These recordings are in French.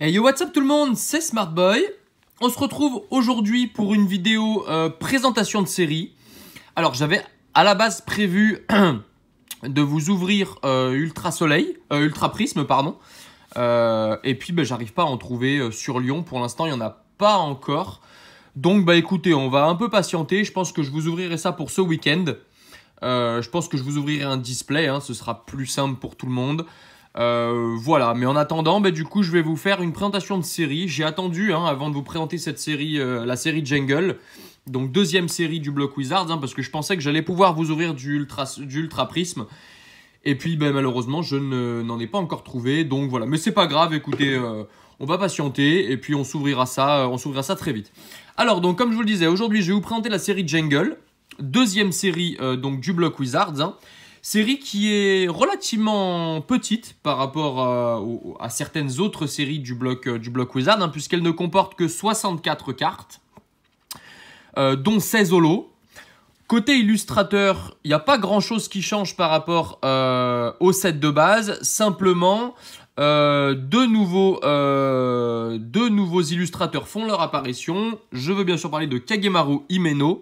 Hey yo, what's up tout le monde, c'est Smartboy. On se retrouve aujourd'hui pour une vidéo présentation de série. Alors j'avais à la base prévu de vous ouvrir Ultra Prisme pardon. Et puis j'arrive pas à en trouver sur Lyon. Pour l'instant il n'y en a pas encore. Donc écoutez, on va un peu patienter. Je pense que je vous ouvrirai ça pour ce week-end. Je pense que je vous ouvrirai un display, hein, ce sera plus simple pour tout le monde. Voilà, mais en attendant, du coup, je vais vous faire une présentation de série. J'ai attendu, avant de vous présenter cette série, la série Jungle. Donc, deuxième série du Block Wizards, parce que je pensais que j'allais pouvoir vous ouvrir du Ultra Prisme. Et puis, malheureusement, je n'en ai pas encore trouvé. Donc, voilà. Mais c'est pas grave, écoutez, on va patienter. Et puis, on s'ouvrira ça très vite. Alors, donc, comme je vous le disais, aujourd'hui, je vais vous présenter la série Jungle. Deuxième série, donc, du Block Wizards, Série qui est relativement petite par rapport à certaines autres séries du bloc Wizard, puisqu'elle ne comporte que 64 cartes, dont 16 holos. Côté illustrateur, il n'y a pas grand chose qui change par rapport au set de base. Simplement, deux nouveaux illustrateurs font leur apparition. Je veux bien sûr parler de Kagemaru Himeno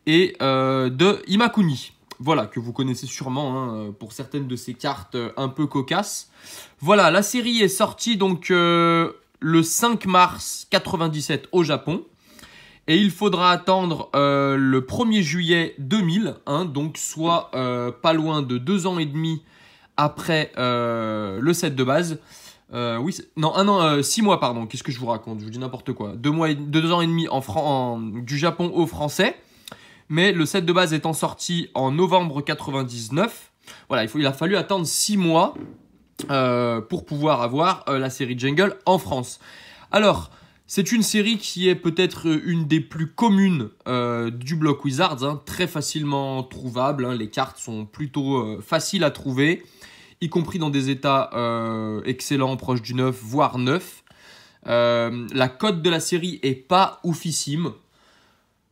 et de Imakuni. Voilà, que vous connaissez sûrement pour certaines de ces cartes un peu cocasses. Voilà, la série est sortie donc le 5 mars 97 au Japon. Et il faudra attendre le 1er juillet 2000, donc soit pas loin de 2 ans et demi après le set de base. Oui, non, 6 mois, pardon, qu'est-ce que je vous raconte? Je vous dis n'importe quoi. 2 ans et demi du Japon au français. Mais le set de base étant sorti en novembre 99, voilà, il a fallu attendre 6 mois pour pouvoir avoir la série Jungle en France. Alors, c'est une série qui est peut-être une des plus communes du Block Wizards, très facilement trouvable. Les cartes sont plutôt faciles à trouver, y compris dans des états excellents, proches du neuf, voire neuf. La cote de la série est pas oufissime.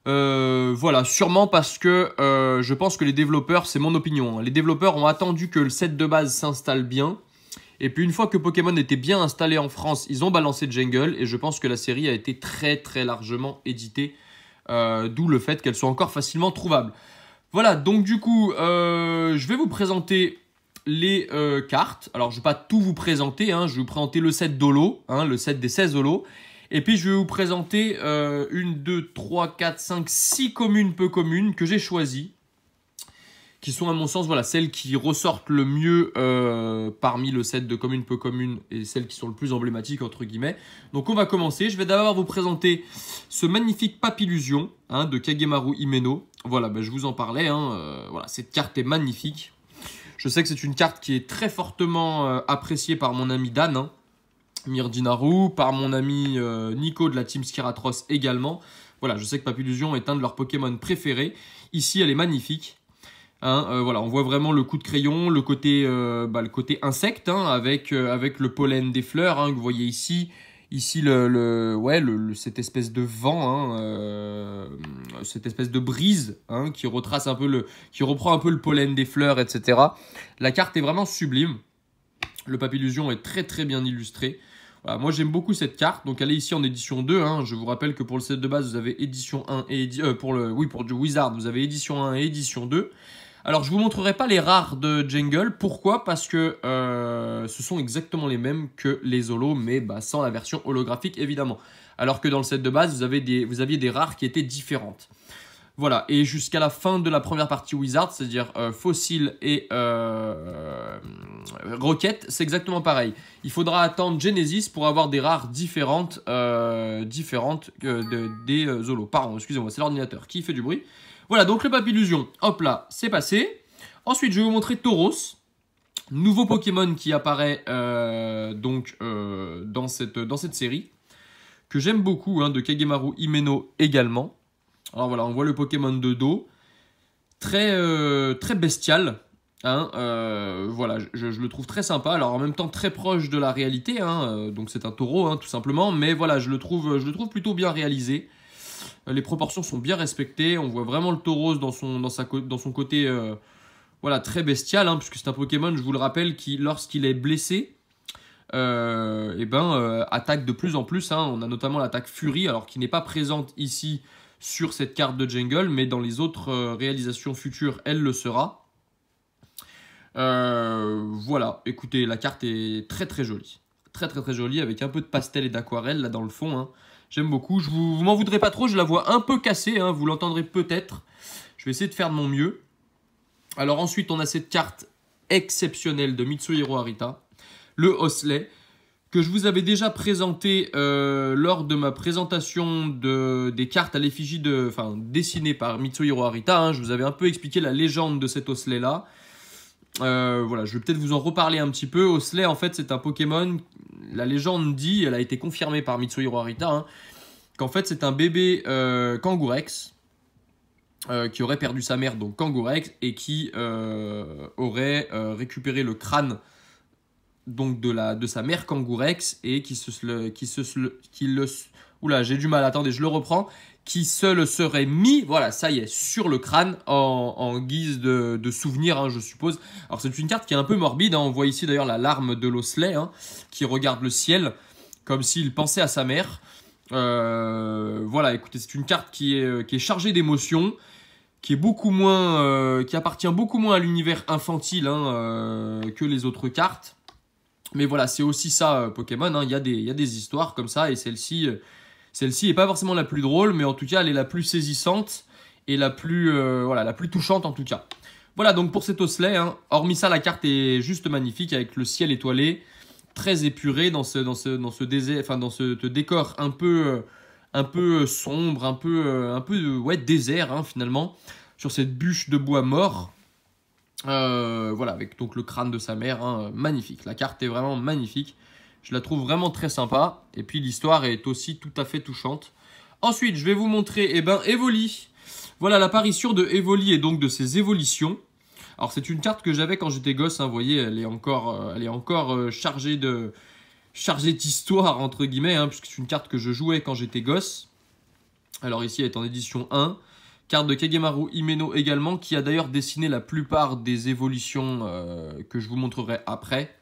Voilà, sûrement parce que je pense que les développeurs, c'est mon opinion, les développeurs ont attendu que le set de base s'installe bien. Et puis une fois que Pokémon était bien installé en France, ils ont balancé Jungle. Et je pense que la série a été très très largement éditée. D'où le fait qu'elle soit encore facilement trouvable. Voilà, donc du coup, je vais vous présenter les cartes. Alors je ne vais pas tout vous présenter, je vais vous présenter le set d'Holo, le set des 16 Holos. Et puis je vais vous présenter 1, 2, 3, 4, 5, 6 communes peu communes que j'ai choisies. Qui sont à mon sens celles qui ressortent le mieux parmi le set de communes peu communes et celles qui sont le plus emblématiques entre guillemets. Donc on va commencer. Je vais d'abord vous présenter ce magnifique Papillusion de Kagemaru Himeno. Voilà, je vous en parlais. Voilà, cette carte est magnifique. Je sais que c'est une carte qui est très fortement appréciée par mon ami Dan. Myrdinaru, par mon ami Nico de la team Skiratros également. Voilà, je sais que Papillusion est un de leurs Pokémon préférés. Ici, elle est magnifique. Voilà, on voit vraiment le coup de crayon, le côté insecte, avec le pollen des fleurs, que vous voyez ici. Ici, cette espèce de vent, cette espèce de brise qui reprend un peu le pollen des fleurs, etc. La carte est vraiment sublime. Le Papillusion est très très bien illustré. Voilà, moi j'aime beaucoup cette carte, donc elle est ici en édition 2. Je vous rappelle que pour le set de base, vous avez édition 1 et pour du Wizard, vous avez édition 1 et édition 2. Alors je vous montrerai pas les rares de Jungle. Pourquoi? Parce que ce sont exactement les mêmes que les holos, mais sans la version holographique évidemment. Alors que dans le set de base, vous aviez des rares qui étaient différentes. Voilà, et jusqu'à la fin de la première partie Wizard, c'est-à-dire Fossil et Rocket, c'est exactement pareil. Il faudra attendre Genesis pour avoir des rares différentes, des Holos. Pardon, excusez-moi, c'est l'ordinateur qui fait du bruit. Voilà, donc le Papillusion, hop là, c'est passé. Ensuite, je vais vous montrer Tauros, nouveau Pokémon qui apparaît dans cette série, que j'aime beaucoup, de Kagemaru Himeno également. Alors voilà, on voit le Pokémon de dos, très bestial. Voilà, je le trouve très sympa. Alors en même temps très proche de la réalité, donc c'est un taureau tout simplement. Mais voilà, je le trouve plutôt bien réalisé. Les proportions sont bien respectées. On voit vraiment le taureau dans son côté très bestial, puisque c'est un Pokémon, je vous le rappelle, qui lorsqu'il est blessé, attaque de plus en plus. Hein. On a notamment l'attaque Fury, alors qui n'est pas présente ici sur cette carte de jungle, mais dans les autres réalisations futures, elle le sera. Voilà, écoutez, la carte est très très jolie. Très très très jolie, avec un peu de pastel et d'aquarelle là dans le fond. Hein. J'aime beaucoup, vous m'en voudrez pas trop, je la vois un peu cassée, hein, vous l'entendrez peut-être. Je vais essayer de faire de mon mieux. Alors ensuite, on a cette carte exceptionnelle de Mitsuhiro Arita, le Osley, que je vous avais déjà présenté lors de ma présentation des cartes à l'effigie dessinées par Mitsuhiro Arita. Hein. Je vous avais un peu expliqué la légende de cet Osley-là. Voilà, je vais peut-être vous en reparler un petit peu. Osley, en fait, c'est un Pokémon, la légende dit, elle a été confirmée par Mitsuhiro Arita, hein, qu'en fait, c'est un bébé Kangourex, qui aurait perdu sa mère, donc Kangourex, et qui aurait récupéré le crâne donc de sa mère Kangourex, et oula, j'ai du mal, attendez, je le reprends, qui se le serait mis, voilà, ça y est, sur le crâne en guise de souvenir, hein, je suppose. Alors c'est une carte qui est un peu morbide, hein, on voit ici d'ailleurs la larme de l'Osley, hein, qui regarde le ciel, comme s'il pensait à sa mère. Voilà, écoutez, c'est une carte qui est chargée d'émotions, qui appartient beaucoup moins à l'univers infantile, hein, que les autres cartes. Mais voilà, c'est aussi ça, Pokémon, hein. Il y a des histoires comme ça, et celle-ci est pas forcément la plus drôle, mais en tout cas, elle est la plus saisissante et la plus touchante en tout cas. Voilà, donc pour cet Osley, hein, hormis ça, la carte est juste magnifique, avec le ciel étoilé, très épuré dans ce désert, enfin dans ce décor un peu sombre, un peu ouais, désert, hein, finalement, sur cette bûche de bois mort. Voilà, avec donc le crâne de sa mère, hein, magnifique. La carte est vraiment magnifique. Je la trouve vraiment très sympa. Et puis l'histoire est aussi tout à fait touchante. Ensuite, je vais vous montrer Evoli. Voilà l'apparition de Evoli et donc de ses évolutions. Alors c'est une carte que j'avais quand j'étais gosse. Hein, vous voyez, elle est encore chargée d'histoire entre guillemets, hein, puisque c'est une carte que je jouais quand j'étais gosse. Alors ici, elle est en édition 1. Carte de Kagemaru Himeno également, qui a d'ailleurs dessiné la plupart des évolutions que je vous montrerai après.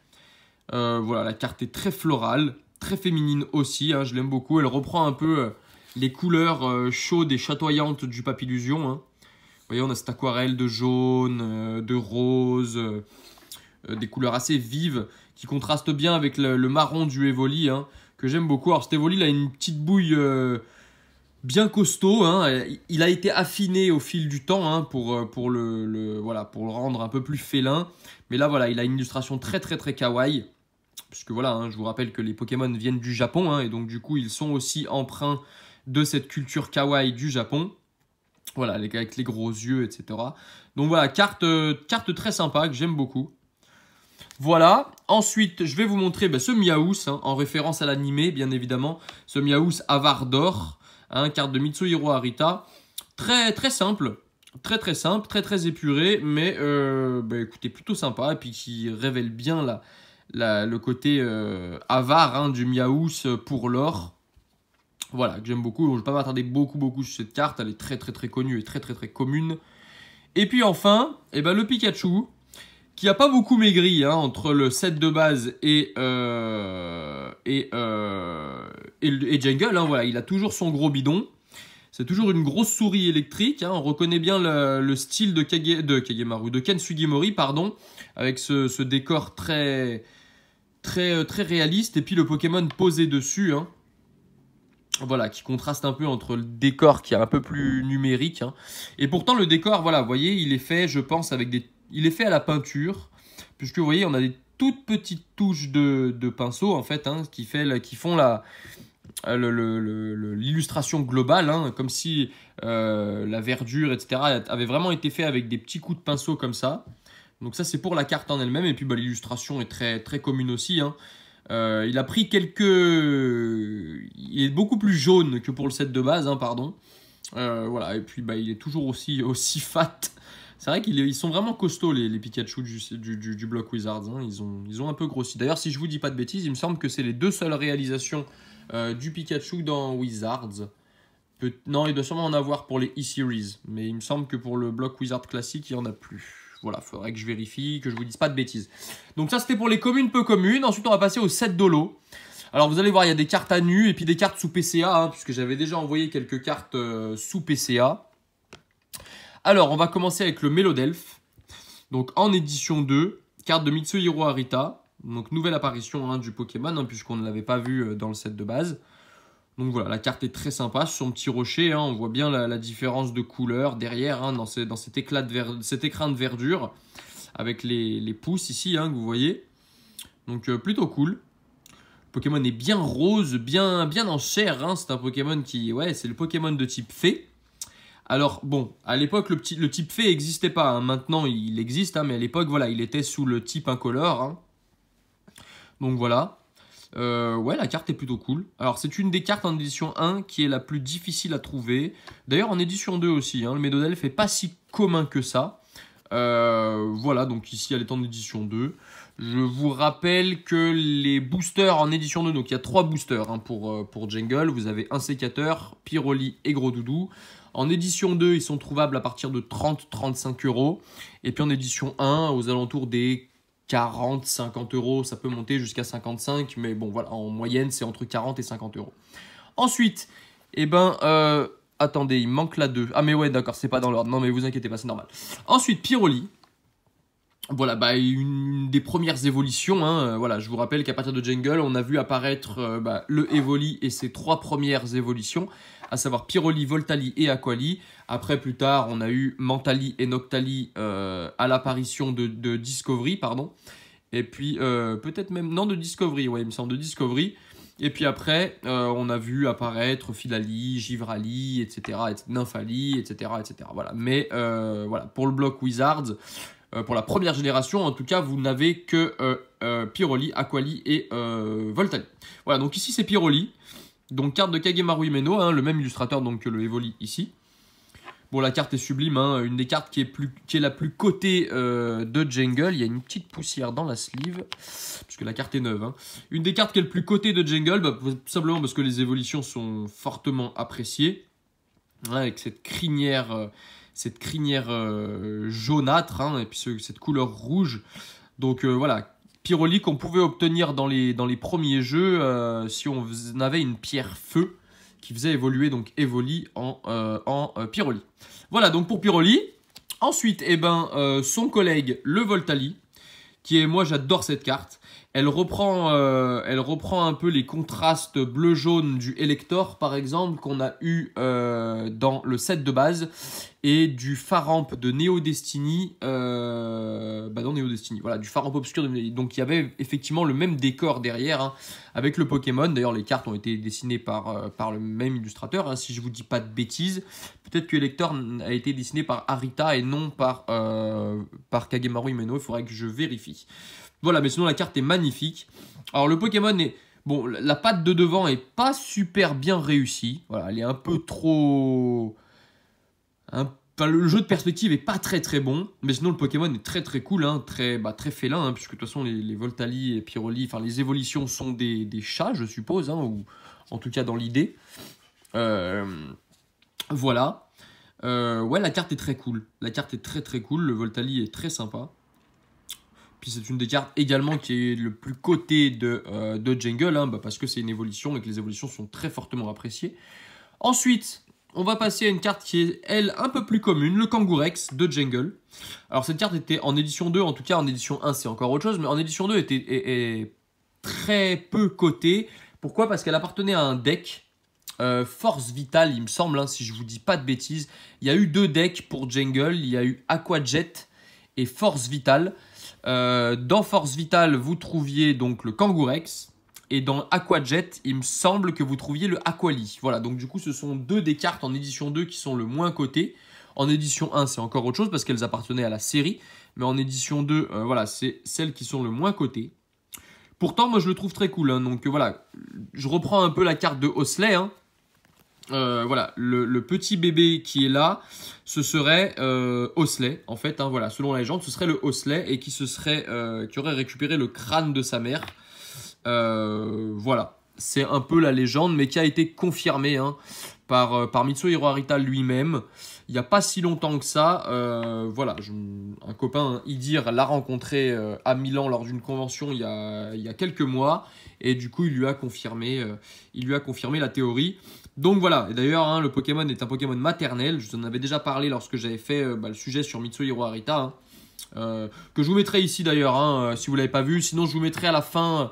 Voilà, la carte est très florale, très féminine aussi, hein, je l'aime beaucoup. Elle reprend un peu les couleurs chaudes et chatoyantes du Papillusion. Hein. Vous voyez, on a cette aquarelle de jaune, de rose, des couleurs assez vives, qui contrastent bien avec le marron du Evoli, hein, que j'aime beaucoup. Alors cet Evoli, il a une petite bouille bien costaud, hein. Il a été affiné au fil du temps, hein, pour le rendre un peu plus félin. Mais là, voilà, il a une illustration très très très kawaii. Puisque voilà, hein, je vous rappelle que les Pokémon viennent du Japon, hein, et donc du coup, ils sont aussi empreints de cette culture kawaii du Japon. Voilà, avec les gros yeux, etc. Donc voilà, carte très sympa que j'aime beaucoup. Voilà, ensuite je vais vous montrer ce Miaous, hein, en référence à l'animé bien évidemment. Ce Miaous Avare d'or. Hein, carte de Mitsuhiro Arita, très très simple, très simple, très épuré, mais écoutez, plutôt sympa, et puis qui révèle bien le côté avare, hein, du Miaous pour l'or. Voilà, que j'aime beaucoup. Je ne vais pas m'attarder beaucoup sur cette carte, elle est très connue et très commune. Et puis enfin, le Pikachu, qui n'a pas beaucoup maigri, hein, entre le set de base et Jungle, hein, voilà, il a toujours son gros bidon. C'est toujours une grosse souris électrique, hein, on reconnaît bien le style de Ken Sugimori, pardon, avec ce décor très réaliste, et puis le Pokémon posé dessus, hein, voilà, qui contraste un peu entre le décor qui est un peu plus numérique, hein. Et pourtant le décor, voilà, vous voyez, il est fait, je pense, il est fait à la peinture, puisque vous voyez, on a des toutes petites touches de pinceau, en fait, hein, qui font l'illustration globale, hein, comme si la verdure, etc., avait vraiment été fait avec des petits coups de pinceau comme ça. Donc ça, c'est pour la carte en elle-même, et puis l'illustration est très commune aussi, hein. Il a pris il est beaucoup plus jaune que pour le set de base, hein, pardon. Voilà, et puis il est toujours aussi fat. C'est vrai qu'ils sont vraiment costauds, les Pikachu du bloc Wizards, hein. Ils ont un peu grossi. D'ailleurs, si je vous dis pas de bêtises, il me semble que c'est les deux seules réalisations du Pikachu dans Wizards. Non, il doit sûrement en avoir pour les E-Series, mais il me semble que pour le bloc Wizard classique, il n'y en a plus. voilà, faudrait que je vérifie, que je vous dise pas de bêtises. Donc ça, c'était pour les communes, peu communes. Ensuite, on va passer au set d'holo. Alors, vous allez voir, il y a des cartes à nu et puis des cartes sous PCA, hein, puisque j'avais déjà envoyé quelques cartes sous PCA. Alors, on va commencer avec le Mélodelphe. Donc, en édition 2, carte de Mitsuhiro Arita. Donc, nouvelle apparition hein, du Pokémon, hein, puisqu'on ne l'avait pas vu dans le set de base. Donc voilà, la carte est très sympa, sur son petit rocher, hein, on voit bien la différence de couleur derrière, hein, dans cet éclat de cet écrin de verdure, avec les pouces ici, hein, que vous voyez. Donc plutôt cool. Le Pokémon est bien rose, bien en chair, hein, c'est un Pokémon qui, ouais, c'est le Pokémon de type fée. Alors bon, à l'époque le type fée n'existait pas, hein, maintenant il existe, hein, mais à l'époque voilà, il était sous le type incolore. Hein. Donc voilà. Ouais, la carte est plutôt cool. Alors, c'est une des cartes en édition 1 qui est la plus difficile à trouver. D'ailleurs, en édition 2 aussi, hein, le Mélodelphe n'est pas si commun que ça. Voilà, donc ici, elle est en édition 2. Je vous rappelle que les boosters en édition 2, donc il y a 3 boosters hein, pour Jungle. Vous avez un sécateur, Pyroli et Gros Doudou. En édition 2, ils sont trouvables à partir de 30-35 €. Et puis en édition 1, aux alentours des 40, 50 €, ça peut monter jusqu'à 55, mais bon voilà, en moyenne c'est entre 40 et 50 €. Ensuite, eh ben, attendez, il manque la 2. Ah mais ouais d'accord, c'est pas dans l'ordre, non mais vous inquiétez pas, c'est normal. Ensuite, Pyroli. Voilà, bah, une des premières évolutions, hein, voilà, je vous rappelle qu'à partir de Jungle, on a vu apparaître le Evoli et ses 3 premières évolutions, à savoir Pyroli, Voltali et Aquali. Après, plus tard, on a eu Mentali et Noctali à l'apparition de Discovery, pardon. Et puis, peut-être même, non, de Discovery, ouais, il me semble, de Discovery. Et puis après, on a vu apparaître Philali, Givrali, etc., Nymphali, etc., etc. Voilà. Mais voilà, pour le bloc Wizards, pour la première génération, en tout cas, vous n'avez que Pyroli, Aquali et Voltali. Voilà, donc ici, c'est Pyroli. Donc, carte de Kagemaru Himeno, hein, le même illustrateur donc, que le Evoli ici. Bon, la carte est sublime, hein, une des cartes qui est la plus cotée de Jungle. Il y a une petite poussière dans la sleeve, puisque la carte est neuve. Hein. Une des cartes qui est le plus cotée de Jungle, tout simplement parce que les évolutions sont fortement appréciées. Hein, avec cette crinière jaunâtre, hein, et puis cette couleur rouge. Donc voilà, Pyroli qu'on pouvait obtenir dans les premiers jeux si on avait une pierre feu qui faisait évoluer donc Evoli en Pyroli. Voilà donc pour Pyroli. Ensuite, eh ben, son collègue le Voltali, qui est, moi j'adore cette carte. Elle reprend un peu les contrastes bleu-jaune du Elector, par exemple, qu'on a eu dans le set de base, et du Faramp de Neo Destiny, dans Neo Destiny, voilà, du Faramp obscur de Neo Destiny. Donc il y avait effectivement le même décor derrière, hein, avec le Pokémon. D'ailleurs, les cartes ont été dessinées par le même illustrateur, hein, si je vous dis pas de bêtises. Peut-être que Elector a été dessiné par Arita et non par Kagemaru Himeno, il faudrait que je vérifie. Voilà, mais sinon la carte est magnifique. Alors le Pokémon est... Bon, la patte de devant est pas super bien réussie. Voilà, elle est un peu trop... Enfin, le jeu de perspective est pas très bon. Mais sinon le Pokémon est très cool, hein, très félin, hein, puisque de toute façon les Voltali et Pyroli, enfin les évolutions sont des chats, je suppose, hein, ou en tout cas dans l'idée. Voilà. Ouais, la carte est très cool. La carte est très cool. Le Voltali est très sympa. Puis c'est une des cartes également qui est le plus cotée de Jungle, hein, parce que c'est une évolution et que les évolutions sont très fortement appréciées. Ensuite, on va passer à une carte qui est, elle, un peu plus commune, le Kangourex de Jungle. Alors cette carte était en édition 2, en tout cas en édition 1 c'est encore autre chose, mais en édition 2 est très peu cotée. Pourquoi? Parce qu'elle appartenait à un deck Force Vital, il me semble, hein, si je vous dis pas de bêtises. Il y a eu 2 decks pour Jungle, il y a eu Aqua Jet et Force Vital. Dans Force Vital, vous trouviez donc le Kangourex. Et dans Aqua Jet, il me semble que vous trouviez le Aquali. Voilà, donc du coup, ce sont 2 des cartes en édition 2 qui sont le moins cotées. En édition 1, c'est encore autre chose parce qu'elles appartenaient à la série. Mais en édition 2, voilà, c'est celles qui sont le moins cotées. Pourtant, moi, je le trouve très cool. Hein, donc voilà, je reprends un peu la carte de Hosley. Hein. Voilà, le petit bébé qui est là, ce serait Hosley, en fait, hein, voilà, selon la légende, ce serait le Hosley et qui aurait récupéré le crâne de sa mère. Voilà, c'est un peu la légende, mais qui a été confirmée hein, par Mitsuhiro Arita lui-même. il n'y a pas si longtemps que ça. Voilà, un copain, Idir, l'a rencontré à Milan lors d'une convention il y a quelques mois. Et du coup, il lui a confirmé la théorie. Donc voilà, et d'ailleurs, hein, le Pokémon est un Pokémon maternel. Je vous en avais déjà parlé lorsque j'avais fait le sujet sur Mitsuhiro Arita. Hein. Que je vous mettrai ici d'ailleurs, hein, si vous ne l'avez pas vu. Sinon, je vous mettrai à la fin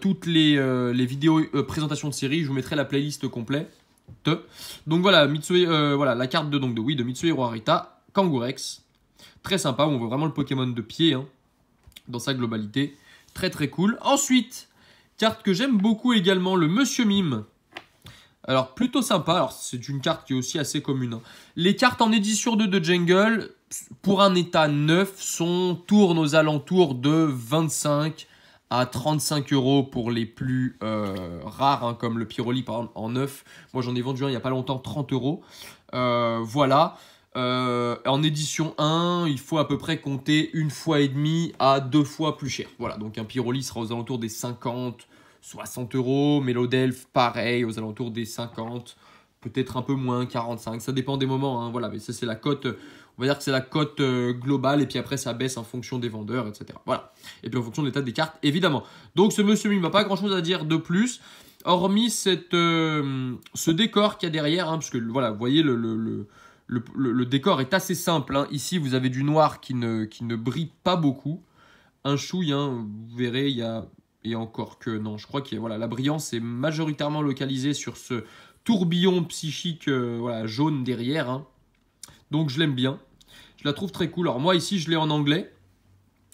toutes les vidéos présentations de série. Je vous mettrai la playlist complète. Donc voilà, voilà la carte de Mitsuhiro Arita, Kangourex. Très sympa, on voit vraiment le Pokémon de pied hein, dans sa globalité. Très très cool. Ensuite, carte que j'aime beaucoup également, le Monsieur Mime. Alors plutôt sympa, alors c'est une carte qui est aussi assez commune. Hein. Les cartes en édition 2 de Jungle, pour un état neuf, tournent aux alentours de 25 à 35 € pour les plus rares, hein, comme le Pyroli par exemple en neuf. Moi j'en ai vendu un il n'y a pas longtemps, 30 €. Voilà. En édition 1, il faut à peu près compter 1,5 fois à 2 fois plus cher. Voilà, donc un Pyroli sera aux alentours des 50 60 €, Mélodelph, pareil, aux alentours des 50, peut-être un peu moins, 45, ça dépend des moments, hein, voilà, mais ça c'est la cote, on va dire que c'est la cote globale, et puis après ça baisse en fonction des vendeurs, etc. Voilà, et puis en fonction de l'état des cartes, évidemment. Donc ce Monsieur Mime n'a pas grand chose à dire de plus, hormis ce décor qu'il y a derrière, hein, parce que voilà, vous voyez, le décor est assez simple, hein. Ici vous avez du noir qui ne brille pas beaucoup, un chouille, hein, vous verrez, il y a... Et encore que non, je crois que voilà, la brillance est majoritairement localisée sur ce tourbillon psychique voilà, jaune derrière. Hein. Donc je l'aime bien. Je la trouve très cool. Alors moi ici je l'ai en anglais.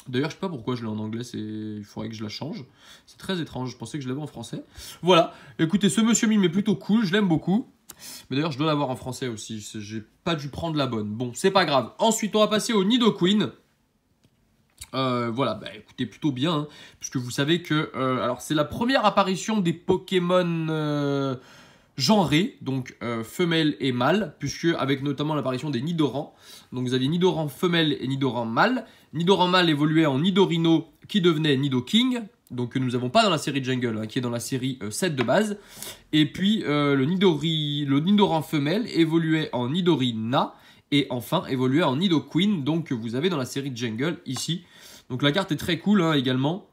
D'ailleurs je sais pas pourquoi je l'ai en anglais. Il faudrait que je la change. C'est très étrange. Je pensais que je l'avais en français. Voilà. Écoutez, ce Monsieur Mime est plutôt cool. Je l'aime beaucoup. Mais d'ailleurs je dois l'avoir en français aussi. J'ai pas dû prendre la bonne. Bon, c'est pas grave. Ensuite on va passer au Nidoqueen. Voilà, bah écoutez, plutôt bien, hein, puisque vous savez que alors c'est la première apparition des Pokémon genrés, donc femelle et mâle, puisque avec notamment l'apparition des Nidoran. Donc vous aviez Nidoran femelle et Nidoran mâle. Nidoran mâle évoluait en Nidorino qui devenait Nidoking, donc que nous n'avons pas dans la série Jungle, hein, qui est dans la série 7 de base. Et puis le Nidoran femelle évoluait en Nidorina. Et enfin, évoluait en Nidoqueen, donc que vous avez dans la série Jungle ici. Donc la carte est très cool hein, également.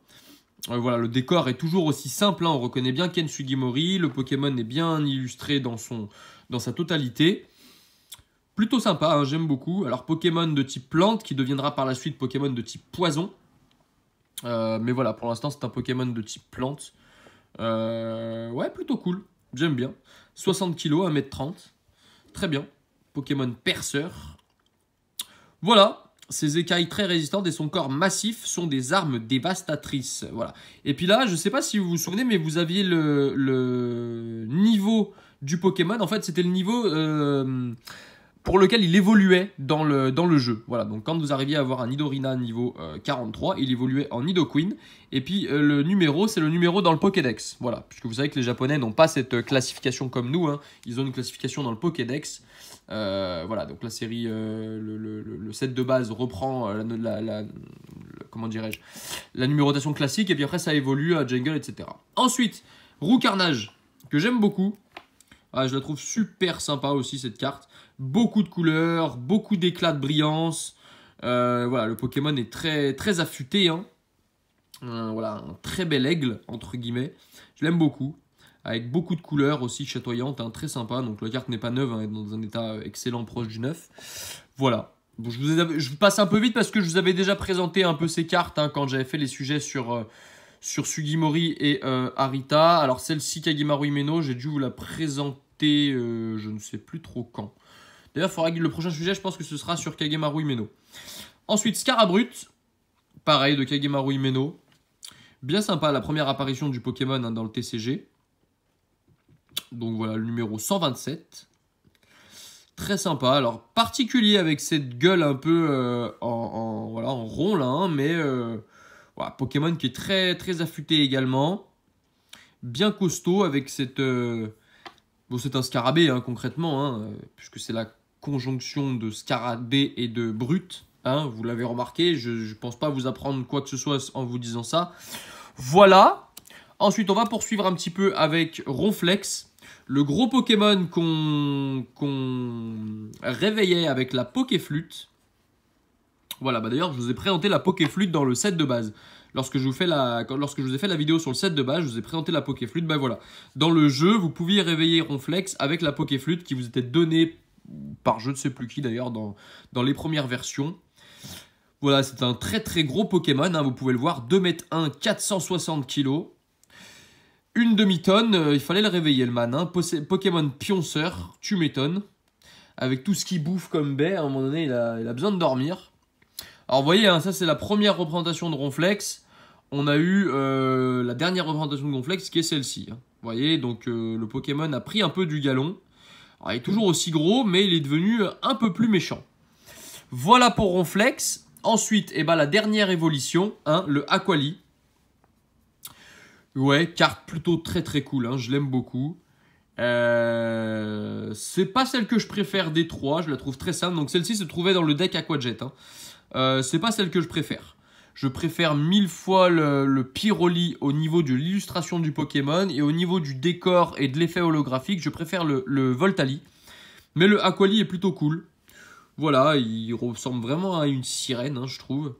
Voilà, le décor est toujours aussi simple. Hein, on reconnaît bien Ken Sugimori. Le Pokémon est bien illustré dans sa totalité. Plutôt sympa, hein, j'aime beaucoup. Alors Pokémon de type plante qui deviendra par la suite Pokémon de type poison. Mais voilà, pour l'instant c'est un Pokémon de type plante. Ouais, plutôt cool. J'aime bien. 60 kg, 1m30. Très bien. Pokémon perceur. Voilà, ses écailles très résistantes et son corps massif sont des armes dévastatrices. Voilà. Et puis là, je ne sais pas si vous vous souvenez, mais vous aviez le niveau du Pokémon. En fait, c'était le niveau pour lequel il évoluait dans le jeu. Voilà, donc quand vous arriviez à avoir un Nidorina niveau 43, il évoluait en Nidoqueen. Et puis le numéro, c'est le numéro dans le Pokédex. Voilà, puisque vous savez que les Japonais n'ont pas cette classification comme nous. Hein. Ils ont une classification dans le Pokédex. Voilà, donc la série, le set de base reprend comment dirais-je, la numérotation classique, et puis après ça évolue à Jungle, etc. Ensuite, Roux Carnage, que j'aime beaucoup. Ah, je la trouve super sympa aussi cette carte. Beaucoup de couleurs, beaucoup d'éclats de brillance. Voilà, le Pokémon est très, très affûté. Hein. Voilà, un très bel aigle, entre guillemets. Je l'aime beaucoup. Avec beaucoup de couleurs aussi chatoyantes, hein, très sympa. Donc la carte n'est pas neuve, hein, elle est dans un état excellent, proche du neuf. Voilà. Bon, je vous passe un peu vite parce que je vous avais déjà présenté un peu ces cartes hein, quand j'avais fait les sujets sur Sugimori et Arita. Alors celle-ci, Kagemaru Himeno, j'ai dû vous la présenter, je ne sais plus trop quand. D'ailleurs, le prochain sujet, je pense que ce sera sur Kagemaru Himeno. Ensuite, Scarabrut, pareil, de Kagemaru Himeno. Bien sympa, la première apparition du Pokémon hein, dans le TCG. Donc voilà, le numéro 127. Très sympa. Alors, particulier avec cette gueule un peu voilà, en rond, là, hein, mais voilà, Pokémon qui est très, très affûté également. Bien costaud avec cette... bon, c'est un scarabée, hein, concrètement, hein, puisque c'est la conjonction de scarabée et de brut. Hein, vous l'avez remarqué, je ne pense pas vous apprendre quoi que ce soit en vous disant ça. Voilà. Ensuite, on va poursuivre un petit peu avec Ronflex. Le gros Pokémon qu'on réveillait avec la Pokéflûte. Voilà, bah d'ailleurs, je vous ai présenté la Pokéflûte dans le set de base. Lorsque je vous ai fait la vidéo sur le set de base, je vous ai présenté la Pokéflûte. Bah voilà, dans le jeu, vous pouviez réveiller Ronflex avec la Pokéflûte qui vous était donnée par je ne sais plus qui d'ailleurs dans les premières versions. Voilà, c'est un très très gros Pokémon, hein, vous pouvez le voir, 2m1, 460 kg. Une demi-tonne, il fallait le réveiller le man. Hein. Pokémon pionceur, tu m'étonnes. Avec tout ce qu'il bouffe comme baie, à un moment donné, il a besoin de dormir. Alors vous voyez, hein, ça c'est la première représentation de Ronflex. On a eu la dernière représentation de Ronflex qui est celle-ci. Hein. Vous voyez, donc le Pokémon a pris un peu du galon. Alors, il est toujours aussi gros, mais il est devenu un peu plus méchant. Voilà pour Ronflex. Ensuite, eh ben, la dernière évolution, hein, le Aquali. Ouais, carte plutôt très très cool, hein, je l'aime beaucoup. C'est pas celle que je préfère des trois, je la trouve très simple. Donc celle-ci se trouvait dans le deck Aquajet. Hein. C'est pas celle que je préfère. Je préfère 1000 fois le Pyroli au niveau de l'illustration du Pokémon. Et au niveau du décor et de l'effet holographique, je préfère le Voltali. Mais le Aquali est plutôt cool. Voilà, il ressemble vraiment à une sirène, hein, je trouve.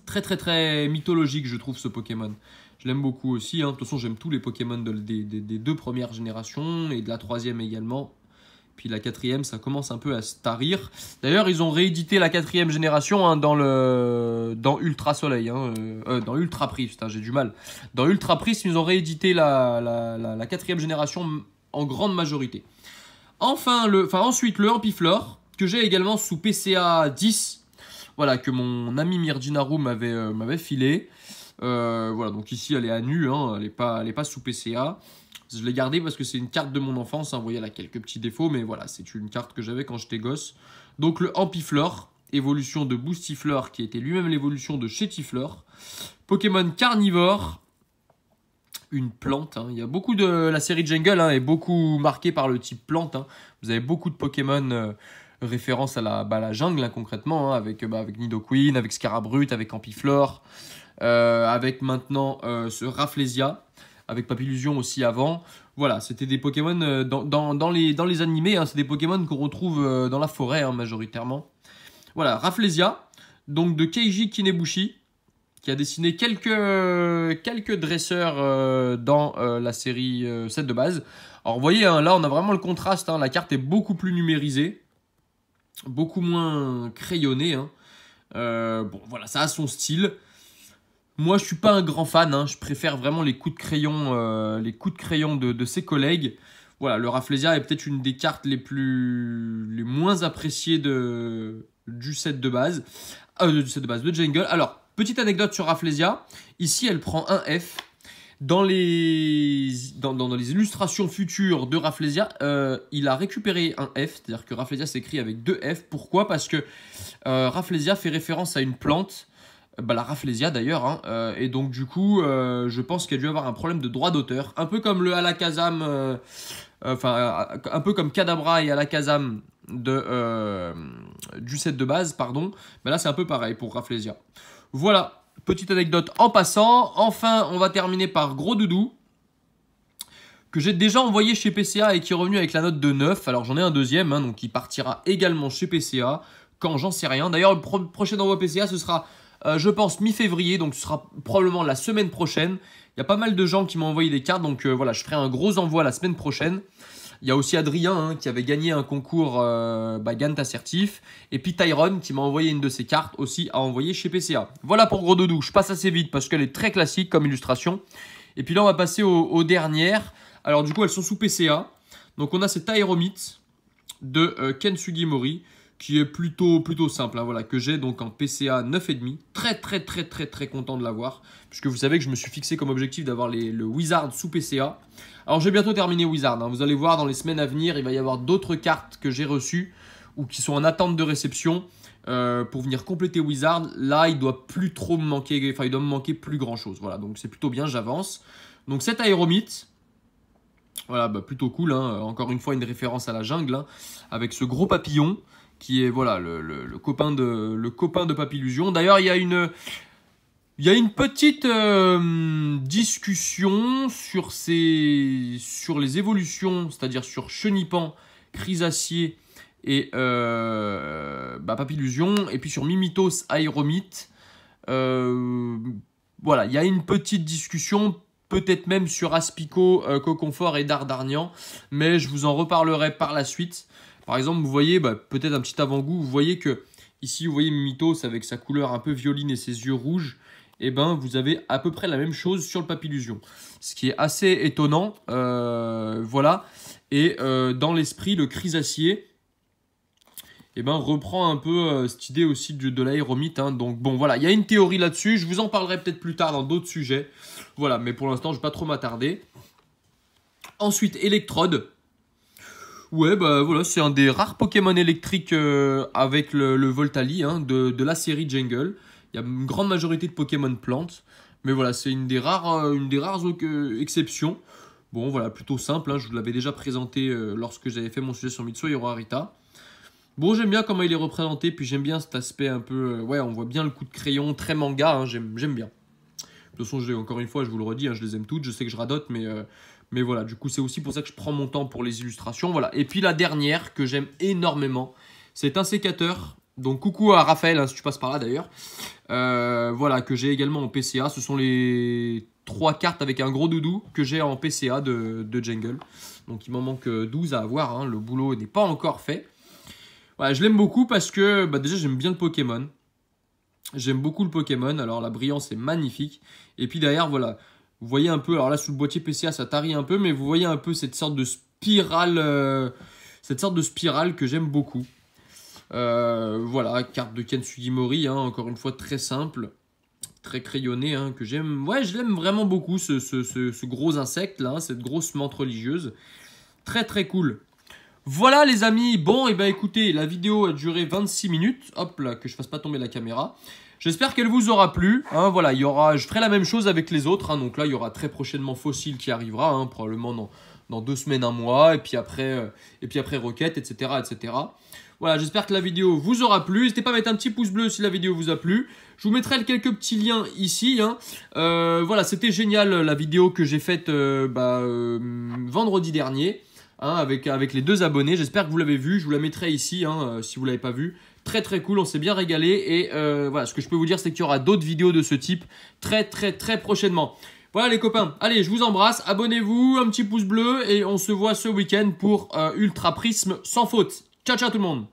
Très très très mythologique, je trouve, ce Pokémon. Je l'aime beaucoup aussi. Hein. De toute façon, j'aime tous les Pokémon des deux premières générations et de la troisième également. Puis la quatrième, ça commence un peu à se tarir. D'ailleurs, ils ont réédité la quatrième génération hein, dans Ultra Soleil. Hein, dans Ultra Prisme, j'ai du mal. Dans Ultra Prisme, ils ont réédité la quatrième génération en grande majorité. Ensuite, le Ampiflore, que j'ai également sous PCA 10. Voilà, que mon ami Mirdinaru m'avait filé. Voilà, donc ici elle est à nu, hein, elle est pas sous PCA. Je l'ai gardée parce que c'est une carte de mon enfance, hein, vous voyez elle a quelques petits défauts, mais voilà, c'est une carte que j'avais quand j'étais gosse. Donc le Ampiflore, évolution de Boostifleur qui était lui-même l'évolution de Chétifleur. Pokémon carnivore, une plante, hein. Il y a beaucoup de la série Jungle hein, est beaucoup marquée par le type plante. Hein. Vous avez beaucoup de Pokémon référence à la jungle hein, concrètement, hein, avec Nidoqueen, avec Scarabrute, avec Ampiflore. Avec maintenant ce Rafflesia, avec Papillusion aussi avant. Voilà, c'était des Pokémon dans les animés, hein, c'est des Pokémon qu'on retrouve dans la forêt hein, majoritairement. Voilà, Rafflesia, donc de Keiji Kinebushi, qui a dessiné quelques dresseurs dans la série 7 de base. Alors vous voyez, hein, là on a vraiment le contraste, hein, la carte est beaucoup plus numérisée, beaucoup moins crayonnée. Hein. Bon voilà, ça a son style. Moi, je suis pas un grand fan, hein. Je préfère vraiment les coups de crayon, de ses collègues. Voilà, le Rafflesia est peut-être une des cartes les moins appréciées du set de base, de Jungle. Alors, petite anecdote sur Rafflesia. Ici, elle prend un F. Dans les illustrations futures de Rafflesia, il a récupéré un F, c'est-à-dire que Rafflesia s'écrit avec deux F. Pourquoi? Parce que Rafflesia fait référence à une plante. La Rafflesia d'ailleurs, hein, et donc du coup, je pense qu'il a dû avoir un problème de droit d'auteur, un peu comme le Alakazam, un peu comme Kadabra et Alakazam du set de base, pardon. Mais là, c'est un peu pareil pour Rafflesia. Voilà, petite anecdote en passant. Enfin, on va terminer par Gros Doudou, que j'ai déjà envoyé chez PCA et qui est revenu avec la note de 9. Alors j'en ai un deuxième, hein, donc qui partira également chez PCA, quand j'en sais rien. D'ailleurs, le prochain envoi PCA, ce sera... je pense mi-février, donc ce sera probablement la semaine prochaine. Il y a pas mal de gens qui m'ont envoyé des cartes, donc voilà, je ferai un gros envoi la semaine prochaine. Il y a aussi Adrien hein, qui avait gagné un concours Gant assertif. Et puis Tyron qui m'a envoyé une de ses cartes aussi à envoyer chez PCA. Voilà pour Gros Doudou, je passe assez vite parce qu'elle est très classique comme illustration. Et puis là on va passer aux dernières. Alors du coup elles sont sous PCA. Donc on a cette Aéromite de Ken Sugimori, qui est plutôt simple, hein, voilà, que j'ai donc en PCA 9,5. Très content de l'avoir, puisque vous savez que je me suis fixé comme objectif d'avoir le Wizard sous PCA. Alors j'ai bientôt terminé Wizard, hein. Vous allez voir dans les semaines à venir, il va y avoir d'autres cartes que j'ai reçues ou qui sont en attente de réception pour venir compléter Wizard. Là il doit plus trop me manquer, enfin il doit me manquer plus grand chose, voilà, donc c'est plutôt bien, j'avance. Donc cette Aéromite, voilà, plutôt cool, hein. Encore une fois une référence à la jungle, hein, avec ce gros papillon qui est voilà le copain de Papillusion. D'ailleurs, il y a une Il y a une petite discussion sur les évolutions, c'est-à-dire sur Chenipan, Chrysacier et Papillusion, et puis sur Mimitos, Aéromite. Voilà, il y a une petite discussion, peut-être même sur Aspico, Coconfort et Dardarnian, mais je vous en reparlerai par la suite. Par exemple, vous voyez, peut-être un petit avant-goût, vous voyez que ici, vous voyez Mimitos avec sa couleur un peu violine et ses yeux rouges. Et vous avez à peu près la même chose sur le Papillusion. Ce qui est assez étonnant, voilà. Et dans l'esprit, le Chrysacier, reprend un peu cette idée aussi de l'aéromite. Hein. Donc bon, voilà, il y a une théorie là-dessus. Je vous en parlerai peut-être plus tard dans d'autres sujets. Voilà, mais pour l'instant, je ne vais pas trop m'attarder. Ensuite, Electrode. Ouais, voilà, c'est un des rares Pokémon électriques avec le Voltali hein, de la série Jungle. Il y a une grande majorité de Pokémon plantes. Mais voilà, c'est une des rares exceptions. Bon, voilà, plutôt simple. Hein, je vous l'avais déjà présenté lorsque j'avais fait mon sujet sur Mitsuo Harita. Bon, j'aime bien comment il est représenté. Puis j'aime bien cet aspect un peu... ouais, on voit bien le coup de crayon, très manga. Hein, j'aime bien. De toute façon, encore une fois, je vous le redis, hein, je les aime toutes. Je sais que je radote, mais voilà. Du coup, c'est aussi pour ça que je prends mon temps pour les illustrations. Voilà. Et puis la dernière que j'aime énormément, c'est un sécateur. Donc coucou à Raphaël, hein, si tu passes par là d'ailleurs. Voilà, que j'ai également en PCA. Ce sont les 3 cartes avec un gros doudou que j'ai en PCA de Jungle. Donc il m'en manque 12 à avoir. Hein. Le boulot n'est pas encore fait. Voilà, je l'aime beaucoup parce que déjà j'aime bien le Pokémon. J'aime beaucoup le Pokémon. Alors la brillance est magnifique. Et puis derrière, voilà. Vous voyez un peu, alors là sous le boîtier PCA ça tarit un peu. Mais vous voyez un peu cette sorte de spirale. Que j'aime beaucoup. Voilà, carte de Ken Sugimori, hein, encore une fois très simple, très crayonné, hein, que j'aime. Ouais, je l'aime vraiment beaucoup, ce gros insecte là, hein, cette grosse menthe religieuse. Très très cool. Voilà les amis, bon, et écoutez, la vidéo a duré 26 minutes. Hop là, que je fasse pas tomber la caméra. J'espère qu'elle vous aura plu. Hein, voilà, je ferai la même chose avec les autres. Hein, donc là, il y aura très prochainement Fossile qui arrivera, hein, probablement dans 2 semaines, 1 mois, et puis après Rocket, etc., etc. Voilà, j'espère que la vidéo vous aura plu. N'hésitez pas à mettre un petit pouce bleu si la vidéo vous a plu. Je vous mettrai quelques petits liens ici. Hein. Voilà, c'était génial la vidéo que j'ai faite vendredi dernier hein, avec les 2 abonnés. J'espère que vous l'avez vu. Je vous la mettrai ici hein, si vous ne l'avez pas vu. Très très cool, on s'est bien régalé. Et voilà, ce que je peux vous dire, c'est qu'il y aura d'autres vidéos de ce type très très très prochainement. Voilà les copains, allez, je vous embrasse. Abonnez-vous, un petit pouce bleu et on se voit ce week-end pour Ultra Prisme sans faute. Ciao, ciao tout le monde.